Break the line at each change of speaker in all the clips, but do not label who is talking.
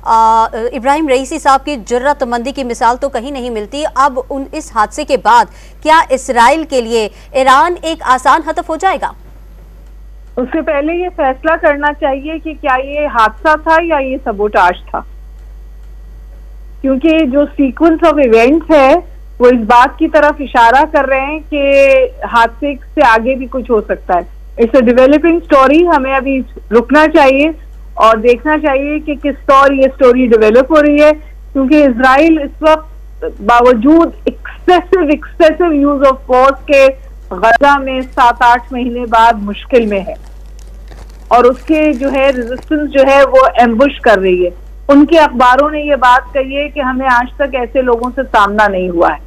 Ebrahim Raisi صاحب کی جرات مندی کی مثال تو کہیں نہیں ملتی. اب اس حادثے کے بعد کیا اسرائیل کے لیے ایران ایک آسان ہدف ہو جائے گا؟
اس سے پہلے یہ فیصلہ کرنا چاہیے کہ کیا یہ حادثہ تھا یا یہ سبوٹاج تھا، کیونکہ جو سیکوینس آف ایونٹس ہے وہ اس بات کی طرف اشارہ کر رہے ہیں کہ حادثے سے آگے بھی کچھ ہو سکتا ہے. It's a developing story. ہمیں ابھی رکنا چاہیے اور دیکھنا چاہیے کہ کس طور یہ سٹوری ڈیولپ ہو رہی ہے، کیونکہ اسرائیل اس وقت باوجود ایکسیسو یوز آف فورس کے غزہ میں 7-8 مہینے بعد مشکل میں ہے، اور اس کے جو ہے ریزسٹنس جو ہے وہ ایمبوش کر رہی ہے. ان کے اخباروں نے یہ بات کہی ہے کہ ہمیں آج تک ایسے لوگوں سے سامنا نہیں ہوا ہے.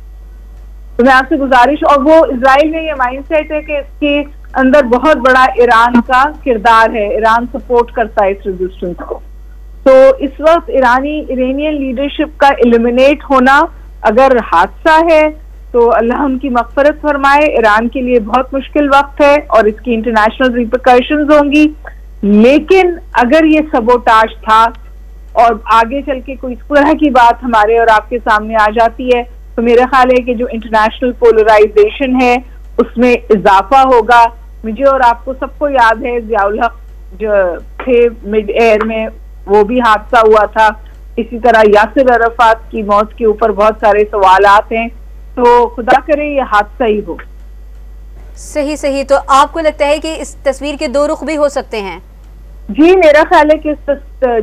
تو میں آپ سے گزارش، اور وہ اسرائیل میں یہ مائنڈ سیٹ ہے کہ اس کے اندر بہت بڑا ایران کا کردار ہے، ایران سپورٹ کرتا ہے اس ریزسٹنس کو. تو اس وقت ایرانین لیڈرشپ کا ایلیمینیٹ ہونا اگر حادثہ ہے تو اللہ ان کی مغفرت فرمائے. ایران کے لیے بہت مشکل وقت ہے اور اس کی انٹرنیشنل ریپرکشنز ہوں گی، لیکن اگر یہ سبوٹاج تھا اور آگے چل کے کوئی اس طرح کی بات ہمارے اور آپ کے سامنے آ جاتی ہے تو میرا خیال ہے کہ جو انٹرنیشنل پولرائزیشن ہے اس میں اضافہ ہوگا. مجھے اور آپ کو سب کو یاد ہے ضیاء الحق جو تھے مڈ ایئر میں، وہ بھی حادثہ ہوا تھا. اسی طرح یاسر عرفات کی موت کے اوپر بہت سارے سوالات ہیں، تو خدا کرے یہ حادثہ ہی ہو.
صحیح. تو آپ کو لگتا ہے کہ اس تصویر کے دو رخ بھی ہو سکتے ہیں؟
جی میرا خیال ہے کہ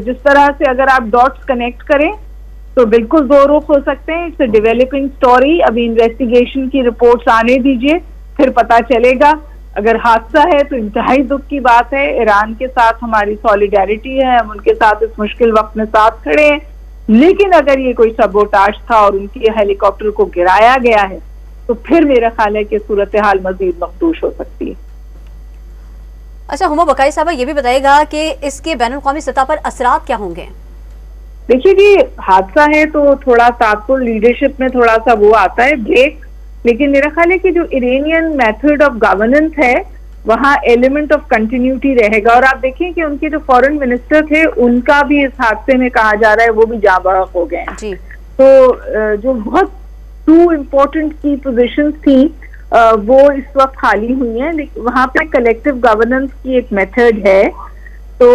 جس طرح سے اگر آپ ڈاٹس کنیکٹ کریں تو بالکل دو رخ ہو سکتے ہیں. It's a developing story. ابھی انویسٹیگیشن کی رپورٹس آنے دیجئے، پھر پتہ چلے گا. اگر حادثہ ہے تو انتہائی دکھ کی بات ہے. ایران کے ساتھ ہماری سولیڈیرٹی ہے، ہم ان کے ساتھ اس مشکل وقت میں ساتھ کھڑے ہیں. لیکن اگر یہ کوئی سبوٹاج تھا اور ان کے ہیلی کاپٹر کو گرایا گیا ہے تو پھر میرا خیال ہے کہ صورتحال مزید مخدوش ہو سکتی ہے.
اچھا ہما بقائی صاحبہ یہ بھی بتائے گا کہ اس کے بین الاقوامی سطح پر اثرات کیا ہوں گے؟
دیکھیے جی، حادثہ ہے تو تھوڑا تعطل لیڈرشپ میں تھوڑا سا وہ آتا ہے بریک، لیکن میرا خیال ہے کہ جو ایرانین میتھڈ آف گورننس ہے وہاں ایلیمنٹ آف کنٹینیوٹی رہے گا. اور آپ دیکھیں کہ ان کے جو فورن منسٹر تھے ان کا بھی اس حادثے میں کہا جا رہا ہے وہ بھی جاں بحق ہو گئے ہیں. تو جو بہت 2 امپورٹنٹ کی پوزیشنز تھیں وہ اس وقت خالی ہوئی ہیں. وہاں پہ کلیکٹیو گورننس کی ایک میتھڈ ہے. تو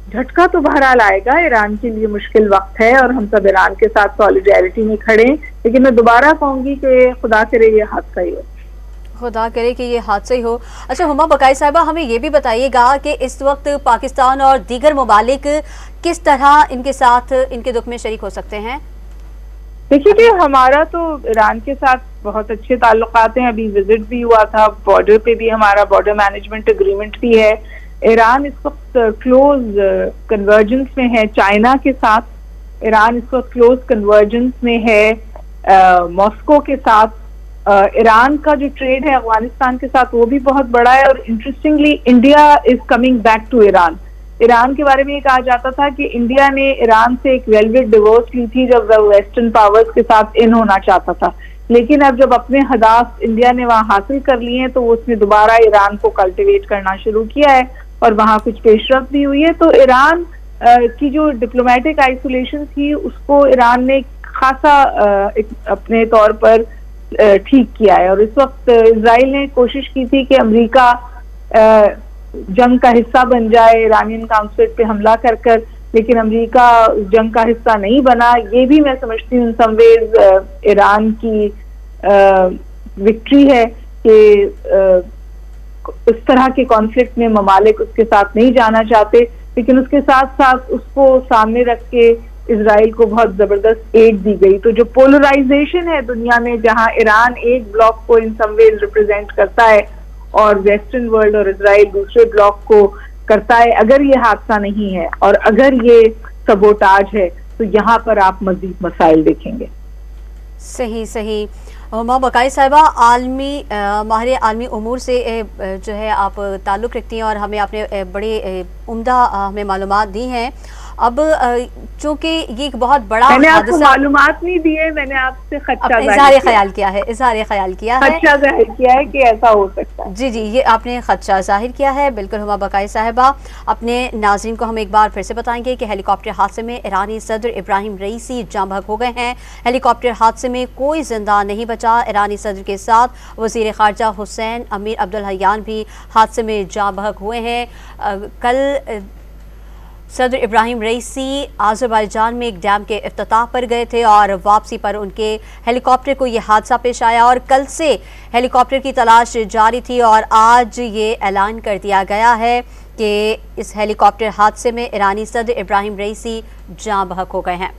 جھٹکا تو بہرحال آئے گا. ایران کے لیے مشکل وقت ہے اور ہم سب ایران کے ساتھ سولیڈیرٹی میں کھڑے ہیں، لیکن میں دوبارہ کہوں گی کہ خدا کرے یہ حادثہ ہی ہو. خدا کرے کہ یہ حادثہ ہی ہو.
اچھا ہما بقائی صاحبہ ہمیں یہ بھی بتائیے گا کہ اس وقت پاکستان اور دیگر ممالک کس طرح ان کے ساتھ ان کے دکھ میں شریک ہو سکتے ہیں؟
دیکھیے کہ ہمارا تو ایران کے ساتھ بہت اچھے تعلقات ہیں. ابھی وزٹ بھی ہوا تھا، بارڈر پہ بھی ہمارا بارڈر مینجمنٹ اگریمنٹ بھی ہے. ایران اس وقت کلوز کنورجنس میں ہے چائنا کے ساتھ. ایران اس وقت کلوز کنورجنس میں ہے ماسکو کے ساتھ. ایران کا جو ٹریڈ ہے افغانستان کے ساتھ وہ بھی بہت بڑا ہے. اور interestingly India is coming back to Iran. Iran کے بارے میں یہ کہا جاتا تھا کہ انڈیا نے ایران سے ایک ویلویٹ ڈیورس لی تھی جب وہ ویسٹرن پاورز کے ساتھ ان ہونا چاہتا تھا، لیکن اب جب اپنے اہداف انڈیا نے وہاں حاصل کر لیے ہیں تو اس نے دوبارہ ایران کو کلٹیویٹ کرنا شروع کیا ہے اور وہاں کچھ پیش رفت بھی ہوئی ہے. تو ایران کی جو ڈپلومیٹک آئسولیشن تھی اس کو ایران نے خاصا اپنے طور پر ٹھیک کیا ہے. اور اس وقت اسرائیل نے کوشش کی تھی کہ امریکہ جنگ کا حصہ بن جائے ایرانین کانسولیٹ پہ حملہ کر کر، لیکن امریکہ جنگ کا حصہ نہیں بنا. یہ بھی میں سمجھتی ہوں سم ویز ایران کی وکٹری ہے کہ اس طرح کے کانفلکٹ میں ممالک اس کے ساتھ نہیں جانا چاہتے، لیکن اس کے ساتھ ساتھ اس کو سامنے رکھ کے اسرائیل کو بہت زبردست ایڈ دی گئی. تو جو پولرائزیشن ہے دنیا میں جہاں ایران ایک بلاک کو ان سم ویز ریپرزینٹ کرتا ہے اور ویسٹرن ورلڈ اور اسرائیل دوسرے بلاک کو کرتا ہے، اگر یہ حادثہ نہیں ہے اور اگر یہ سبوٹاج ہے تو یہاں پر آپ مزید مسائل دیکھیں گے.
صحیح. ہما بقائی صاحبہ ماہر عالمی امور سے جو ہے آپ تعلق رکھتی ہیں اور ہمیں آپ نے بڑے عمدہ ہمیں معلومات دی ہیں. اب چونکہ یہ ایک بہت بڑا
میں نے آپ کو معلومات نہیں دی ہے، میں نے آپ سے خدشہ
اظہار خیال کیا ہے،
خدشہ ظاہر کیا ہے کہ ایسا ہو سکتا ہے۔
جی یہ آپ نے خدشہ ظاہر کیا ہے، بالکل ہما بقائی صاحبہ۔ اپنے ناظرین کو ہم ایک بار پھر سے بتائیں گے کہ ہیلی کاپٹر حادثے میں ایرانی صدر ابراہیم رئیسی جاں بحق ہو گئے ہیں۔ ہیلی کاپٹر حادثے میں کوئی زندہ نہیں بچا۔ ایرانی صدر کے ساتھ وزیر خارجہ حسین امیر عبدالحیان بھی حادثے میں جاں بحق ہوئے ہیں۔ کل صدر ابراہیم رئیسی آذربائیجان میں ایک ڈیم کے افتتاح پر گئے تھے اور واپسی پر ان کے ہیلی کاپٹر کو یہ حادثہ پیش آیا اور کل سے ہیلی کاپٹر کی تلاش جاری تھی اور آج یہ اعلان کر دیا گیا ہے کہ اس ہیلی کاپٹر حادثے میں ایرانی صدر ابراہیم رئیسی جاں بحق ہو گئے ہیں۔